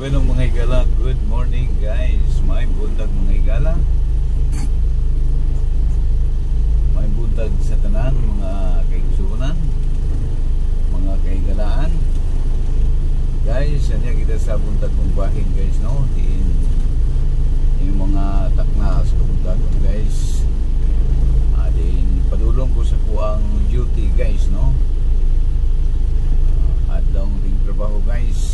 Bueno mga higala, good morning guys. May buntag mga higala. May buntag sa tanan mga kaigsunan, mga kaigalaan. Guys, anya kita sa buntag ng bahin guys, no? Yung mga takna sa buntagon guys. Din padulong ko sa kuang duty guys, no? Adlaw ding trabaho guys.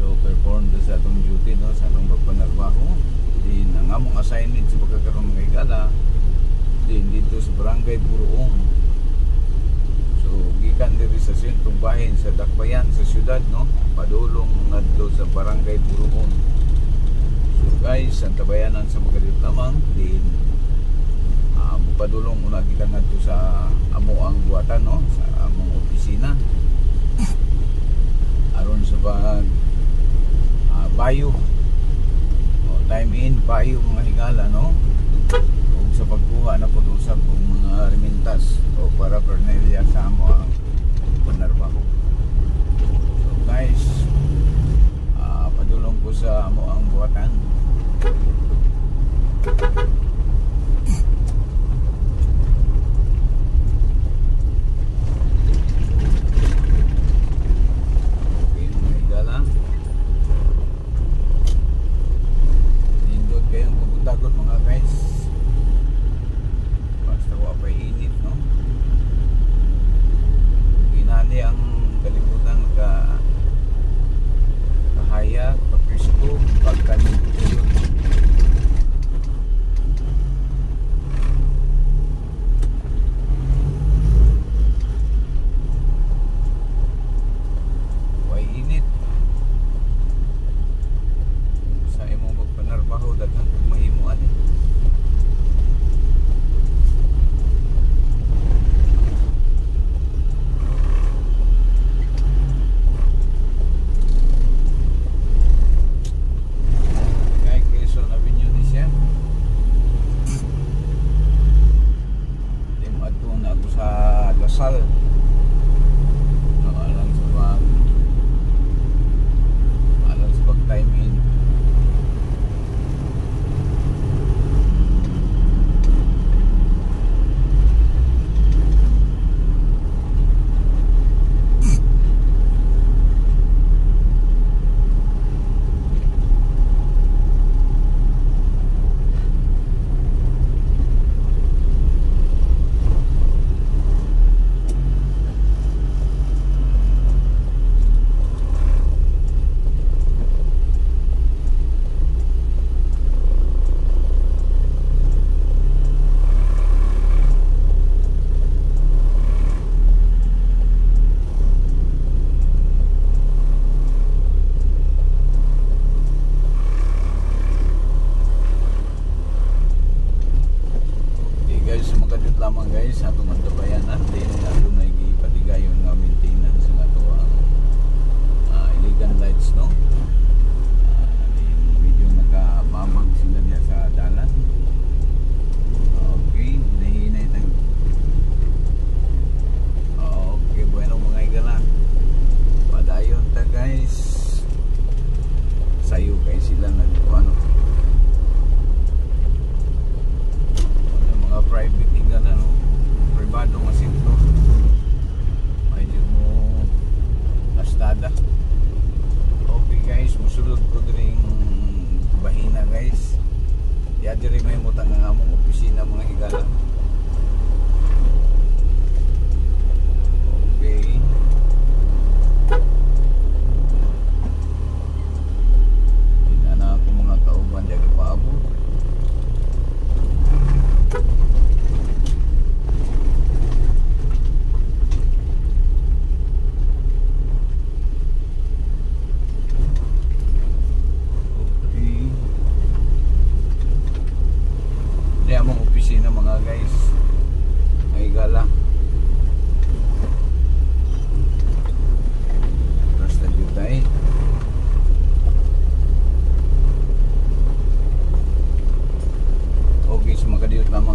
So perform sa atong duty, no, sa atong pagpanarbaho. Din ang among assignment sa pagkakaroon ng higala din dito sa Barangay Buruong. So gikan diri sa sentrong bahin sa Dakbayan sa syudad, no, padulong ngadto sa Barangay Buruong. So guys, ang tabayanan sa Magaliut lamang din padulong una kita ngadto sa amo ang buhatan, no, sa among opisina aron sa pag bayo o time in bayo mga higala, no, ug sa pagkuha na pud usab og mga remintas o para parnelya sa amo ang panarbaho. So guys, padulong ko sa amo ang buhatan.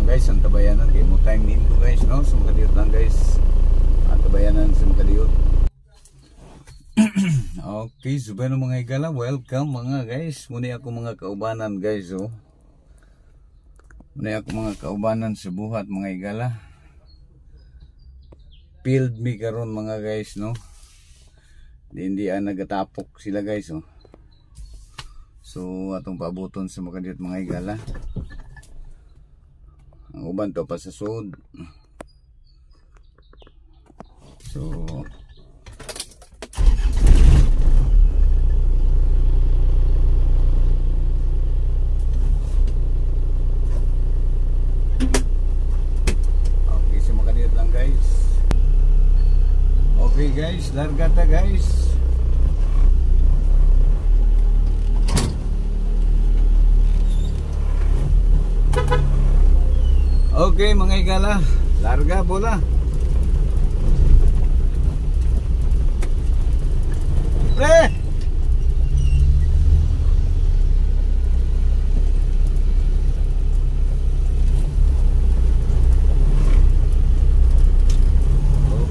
Guys, ang tabayanan kay mo time in ko guys, no, sa Magaliut lang guys, ang tabayanan sa Magaliut. Okay, so paano mga higala, welcome mga guys. Muna ako mga kaubanan guys, oh. Muna ako mga kaubanan sa buhat mga higala. Field me karon mga guys, no. Hindi nagatapok sila guys, oh. So atong paabuton sa mga kadiyot mga higala. Ang uban to pa sa sud. So okay guys, larga ta guys. Okay mga higala, larga bola. Pre!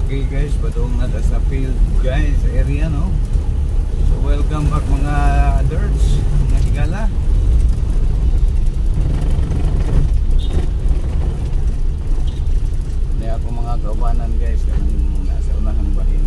Okay guys, padung na sa field guys, area no. So welcome back mga dirts, mga higala. Hindi ako mga kawanan guys, kanang nasa unahang bahin.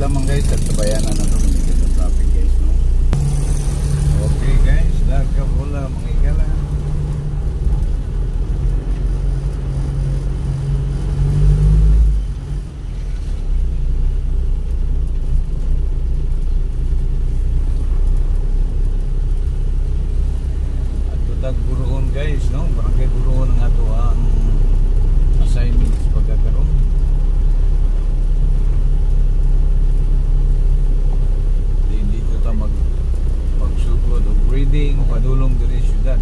Lamang guys, at sabayanan na naman dito sa traffic guys, no? Okay guys, larga bola mga higala. At tutag Buruon guys, no? Barangay Buruon ang ato ang assignments pagkakaroon. Magsugod o breeding padulong diri syudad.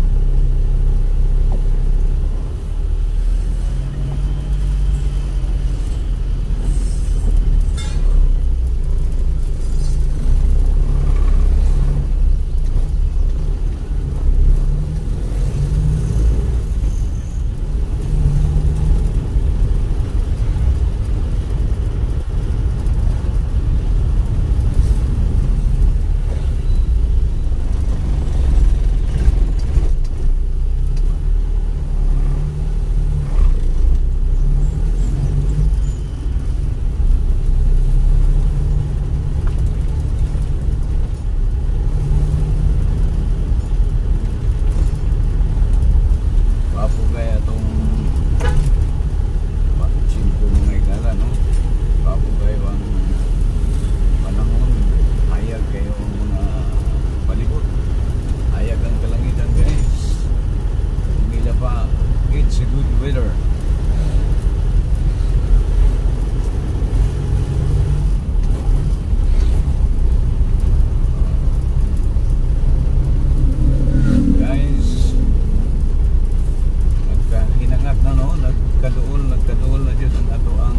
Nagkaduol na dito ang ato ang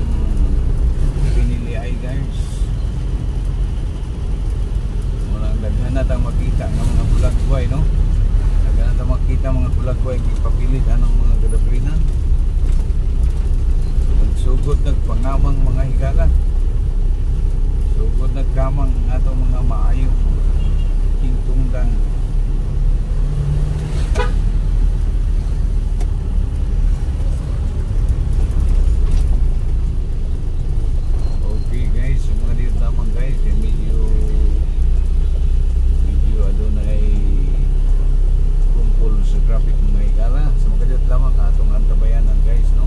pinili ay guys. Walang daghan na tang makita ng mga bulagway, no? Daghan na tang makita mga bulagway gipapilit anong mga gadabrinan. Nagsugod nagpangamang mga higala. Sugod nagkamang ato mga maayong hintungdan. Traffic mga higala, so magkajot lamang atong antabayanan guys, no?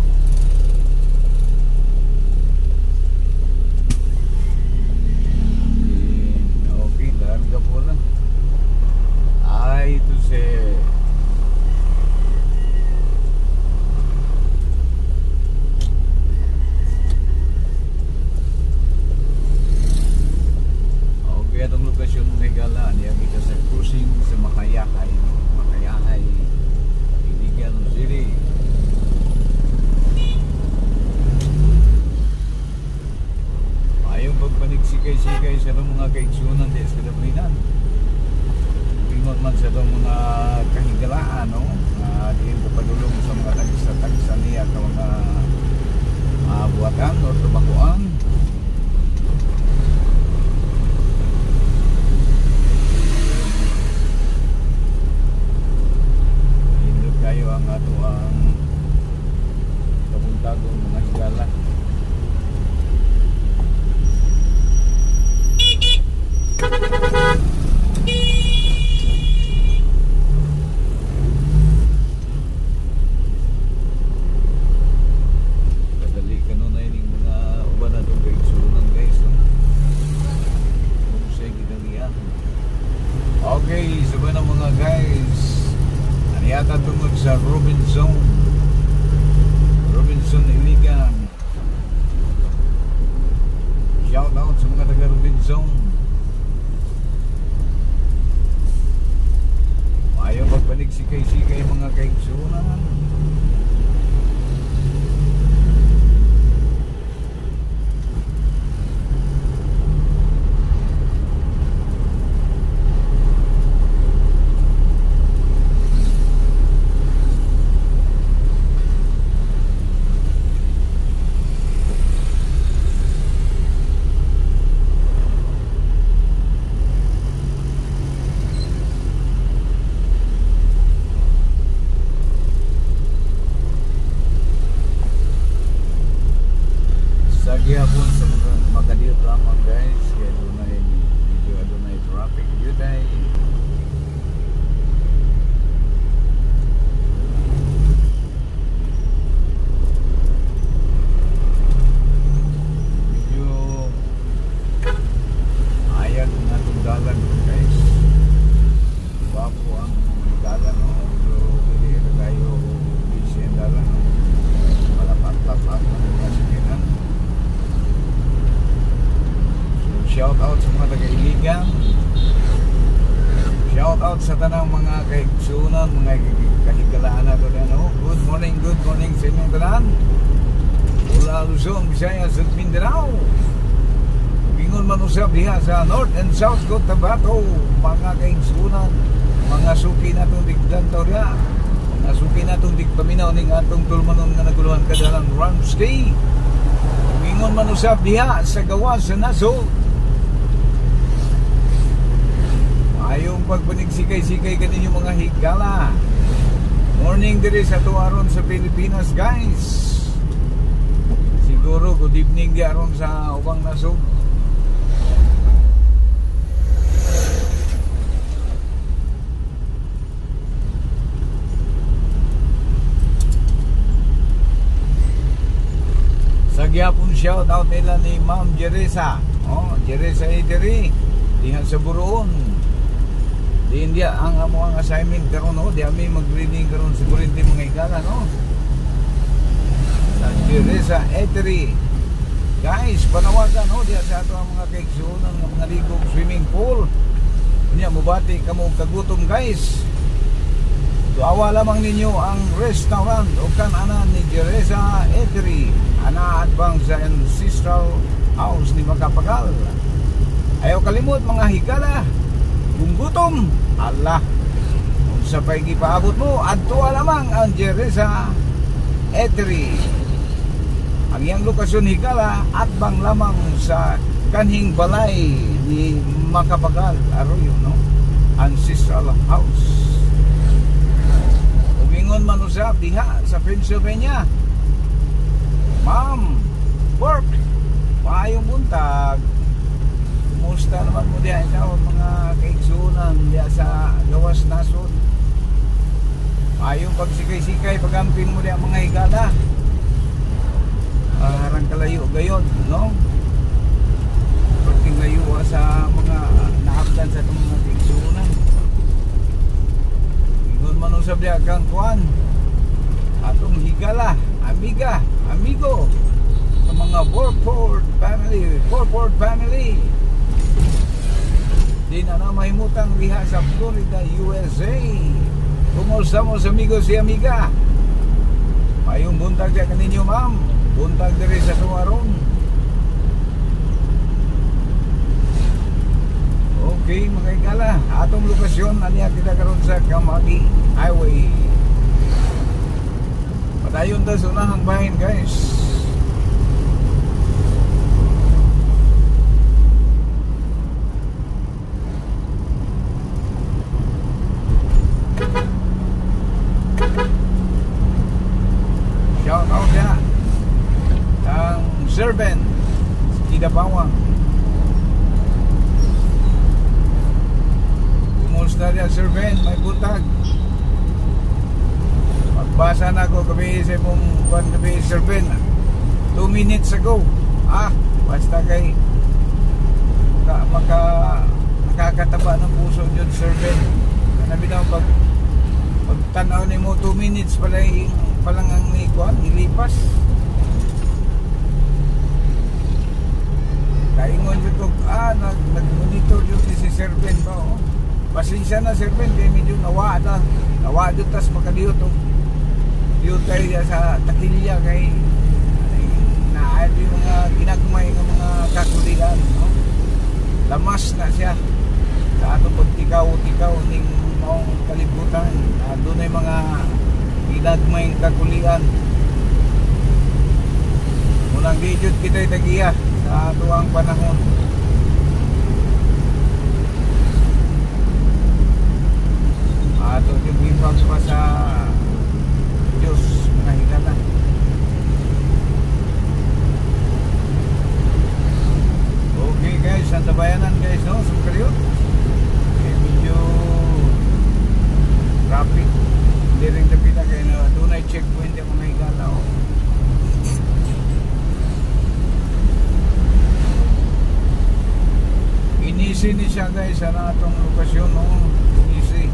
Okay, larga po lang. sa itong mga kaigsunan di sa kadablinan. Ingon man sa itong mga kahigalaan, no? Diin ko padulong sa mga tagsa-tagsa niya ka mga buwatan o tubakuan. Hindot kayo ang ato ang kabuntagong mga higala. Kadali ka nun ay ning mga uban na itong kaigsunan guys, no? Kung siya ginalian. Okay, sabi ng mga guys, aniyata tungod sa Robinson Iligan. Shout out sa mga taga Robinson. Ayaw magpanig sikay-sikay mga kaigsunan. Gihapon sa mga makadiyot lamang guys, kaya adunay video, adunay traffic yutay. Medyo ayag na itong dalan guys. Wapo ang dalan, no? Pero hindi na tayo busy ang dalan, no? Malapat-lapat ng mga sikinan. Shout out sa mga taga-Iligan. Shout out sa tanang mga kaigsunan, mga kahigalaan na doon. Good morning sa inyong tanan. Mula Luzon, Visayas at Mindanao. Gingon man usab diha sa North and South Cotabato, mga kaigsunan, mga suki na itong digdan to rin. Mga suki na itong digpaminaw ning atong tulmanon nga naguluhan kadalang Ramsey. Gingon man usab diha sa gawas sa Nasod. Ayong pagpanigsikay-sikay kaninyo mga higala. Morning diri sa tuwaron sa Pilipinas guys. Siguro good evening di aron sa ubang nasod. Sa gyapon shout out nila ni Ma'am Jeresa. Jeresa Ederi dihan sa Buroon. Di India ang amo ang assignment karon, no? Di ami mag-reading karon sa kurente mga higala, no? Sa Jeresa Ederi. Guys, panawagan, no? Diya sa ato ang mga kaigsunan ng mga ligog swimming pool. Kunya mubati kamo kagutom guys. Tuawa lamang ninyo ang restaurant o kan-ana ni Jeresa Ederi. Ana adbang sa ancestral house ni Makapagal. Ayaw kalimot mga higala. Kung gutom, Allah, kung sa pag-ipaabot mo, adto lamang ang Jeresa Eatery. Ang iyang lokasyon higala atbang lamang sa kanhing balay ni Makapagal Arroyo, no? Ancestral House. Umingon man usab diha sa Pennsylvania. Ma'am, work, maayong buntag. Kumusta naman mo diya ikaw mga kaigsunan diya sa gawas nasod? Ayong pagsikay-sikay pagampin mo diya mga higala. Harang kalayo gayon, no? Pagking layo sa mga naabdan sa itong mga kaigsunan. Ingon man usab diya kang kuan atong higala, amiga, amigo sa mga Forford family. Di na mahimutang liha sa Florida, USA. Kumusta mo sa amigos si amiga? Mayong buntag diya kaninyo ma'am. Buntag diri sa tuwaron. higala. Atong lokasyon aniya kita karon sa Kamagi Highway. Padayon ta sa unahang bahin guys. Shout out ya ang servant Kidabawang. Kumusta dia servant, may butag. Magbasa na ako gabi sa mong buwan gabi servant 2 minutes ago. Basta kay nakakataba ng puso yun servant. Kanabi na pagtanaw ni mo 2 minutes palang ang ikuan ilipas. Kaingon yun ko, nag-monitor yun si servant ba, oh. Pasensya na servant, kaya medyo nawa dyan, tas makadiyot, oh. Diyot kayo sa takilya, kay naayad yung mga ginagmay ng mga kakulian, no? Lamas na siya sa atong pagtikaw-tikaw ning maong kalibutan. Doon ay mga ginagmay kakulian. Munang gijud kita'y tagiya sa tuwang panahon. Ato yung ibang pa sa Diyos mga higala. Okay guys, ang tabayanan guys, no? Sumkaryot medyo traffic. Hindi rin napita kayo na doon ay checkpoint yung mga higala, oh. Inisi ni siya guys sa atong lokasyon, no? Inisi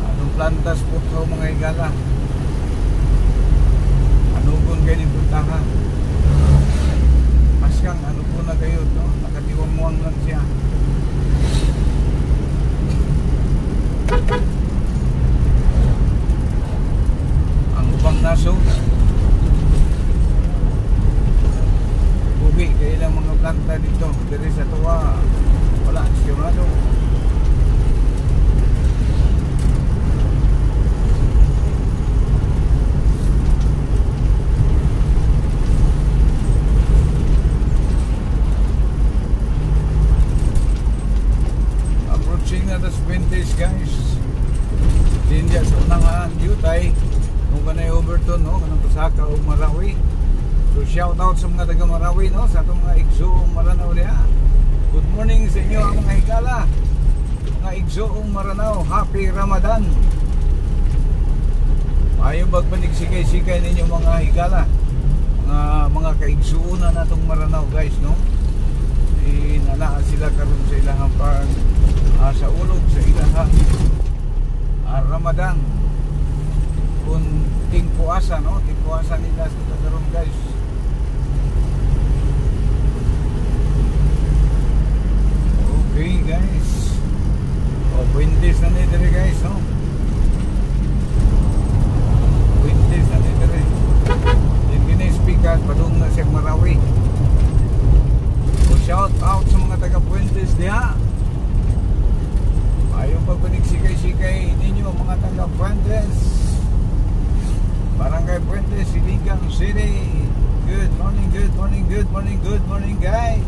anong plantas po ito mga higala. Anugon kayo ni puntaha maskang ano po na kayo, no? Nakatiwang-muwang lang siya. Ang upang naso bubi kayo lang mga planta dito. Dari sa tuwa wala sigurado. Approaching na das 20s guys. Dindiya sa unang Yutay kung kanay Overton, no? Kanang Pasaka o Marawi. So shout out sa mga taga Marawi, no? Sa itong mga igsoong Maranao niya. Good morning sa inyo ang mga higala, mga igsoong Maranao. Happy Ramadan. Ayaw magpanigsikay-sikay ninyo mga higala, mga kaigsuunan na itong Maranao guys, no? Nalaan sila karon sa ilahang pag sa ulog sa ilahang Ramadan kung tingpuasa, no? Tingpuasa nila sa karon guys. Okay guys, Puentes na nito guys, no? Puentes na nito rin. Yung gina-speaker padung na siya Marawi. So shout out sa mga taga Puentes diha. Ayaw pagpanig-sikay-sikay ninyo mga taga Puentes, Barangay Puentes, Siligang City. Good morning, good morning, good morning, good morning guys.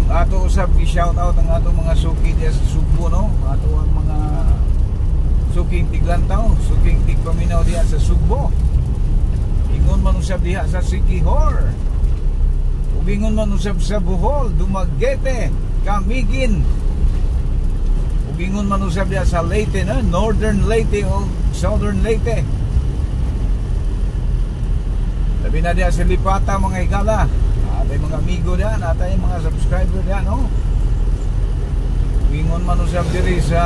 Ato usab i-shout out ang ato mga suki diya sa Subo, no? Ato ang mga suking Tiglantaw, suking Tigpaminaw diya sa Subo. Ingon man usab diya sa Siquijor. Ubingon man usab sa Bohol, Dumaguete, Camiguin. Ubingon man usab diya sa Leyte, no? Northern Leyte o Southern Leyte. Labi na diya sa Lipata mga higala. Atay mga amigo diyan, atay mga subscriber diyan, no? Wingon man usab diri sa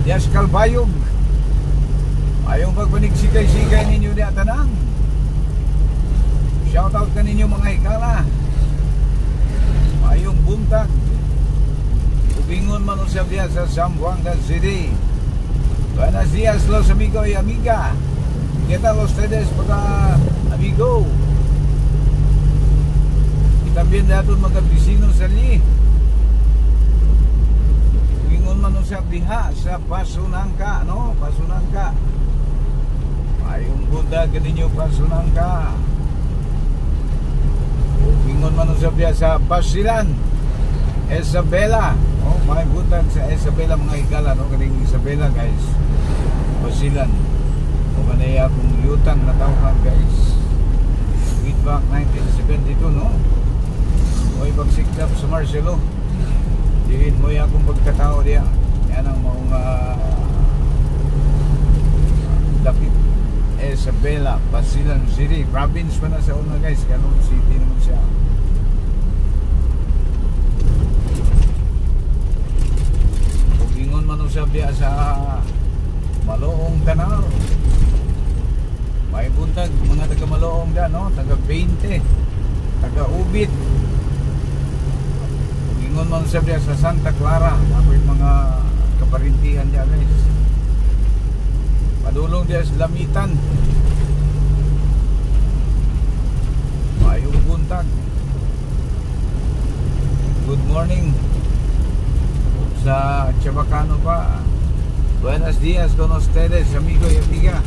Dias Calbayog. Ayong pagpanigsikay-sikay ninyo diya tanan. Shout out kaninyo mga higala. Ayong buntag. Wingon man usab diya sa Zamboanga City. Buenos días los amigos y amiga. ¿Qué tal ustedes, mga amigo? Tabihan daton mga bisino sa li. Ingon man sa diha sa Pasunangka, no? Pasunangka. Ayong Buddha ganinyo Pasunangka. Ingon man sa diha sa Basilan, Isabela. Oh, may Buddha sa Isabela mga higala, no? Ganing Isabela, guys. Basilan. O kanay akong yutang na tawhan, guys. Way back 1972, no? Mo'y pagsiklap sa Marcelo. Dihin mo'y akong pagkatao diya. Yan ang mga Lapit Isabela, Basilan City. Province pa na sa una, guys. Ganun city naman siya. Bugingon man usab diya sa Maloong Tanaw. May buntag mga taga Maloong da, no? Taga 20, taga Ubit. Ingon man sa diya sa Santa Clara, ako'y mga kaparintihan diya, guys. Padulong diya sa Lamitan. Mayong buntag. Good morning sa Chabacano pa. Buenos días con ustedes, amigo y amiga.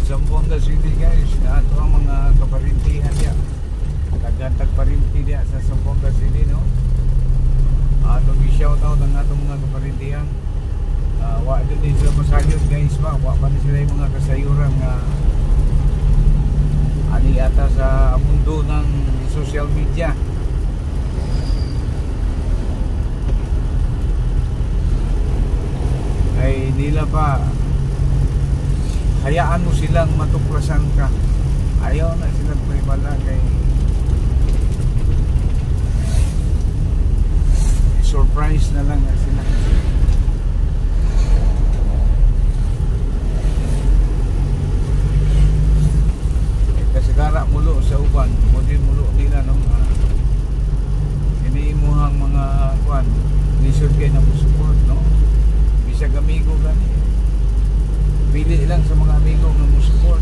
Zamboanga City, guys, ato ang mga kaparintihan niya, tagparinti niya sa Zamboanga City, no? Atong i-shoutout ang atong mga kaparintihan. Wa din sila masayod, guys, wa pa din sila yung mga kasayuran nga ani ata sa mundo ng social media. Ay nila pa hayaan mo silang matuklasan ka. Ayaw na silang may balagay. Surprise na lang na sila. Kasi kara mulo sa uban, mudin mulo nila, no? Iniimuhang mga kuan, lisod kayo na support, no? Bisag amigo gani. Pili lang sa mga amigo nga mo support.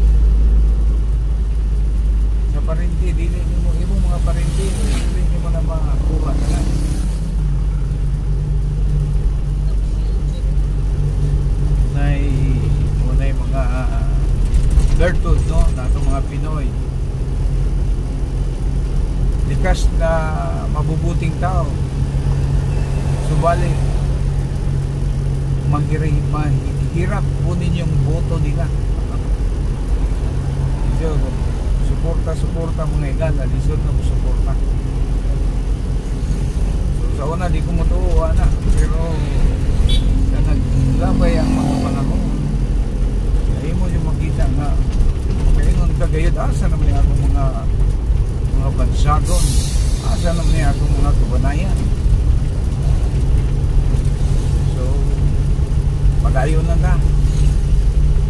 Sa parinti, dili mo mga parinti, dili mo na makuha na lang. Munay mga bertud, no? Nato mga Pinoy. Likas na mabubuting tao. Subalit, mahirap kunin yung boto nila. So, suporta mga igala, lisod na suporta. So, sa una di ko matuwa na, pero sa naglabay ang mga panahon, kaya mo yung makita nga kaya nung kagayod, asa naman yung akong mga bansagon, asa naman yung akong mga kabanayan. Pag-ayon na na.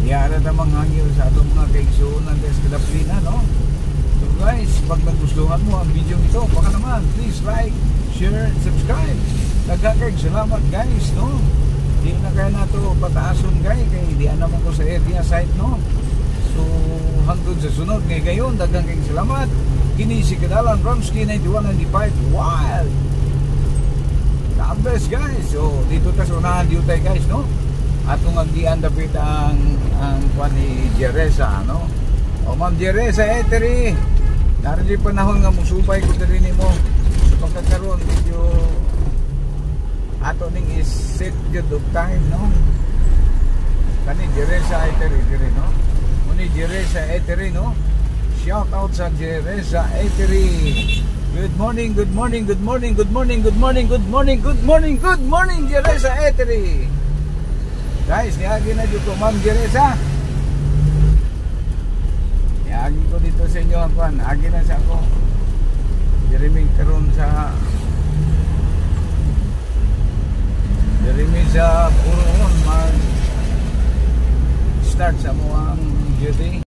Iyara na manghangil sa atong mga kaigsuunan sa Escadaplina, no? So guys, pag nagustuhan mo ang video ito, baka naman, please like, share, and subscribe. Nagkakaig salamat, guys, no? Di na kaya na ito pataason, guys, kaya di naman ko sa area site, no? So, hanggang sa sunod, ngayon gayon, nagkakaig salamat. Kini si Kadalan Romsky 9195 Wild. God bless, guys. So, dito tayo sa unahan dito tayo, guys, no? Atong agian dapit ang kuan ni Jeresa, no? O Ma'am Jeresa Eteri, narin di panahon nga musubay ko diri nimo sa pagkakaroon medyo ato ning is set good of time, no? Kani Jeresa Eteri diri, no? Muni Jeresa Eteri, no? Shout out sa Jeresa Eteri. Good morning, good morning, good morning, good morning, good morning, good morning, good morning, good morning, Jeresa Eteri. Guys, niagi na dito Ma'am Jeresa. Niagi ko dito sa inyo ang kuan. Agi na sa ako. Jeremy karon sa Puroon mag start sa mo ang duty.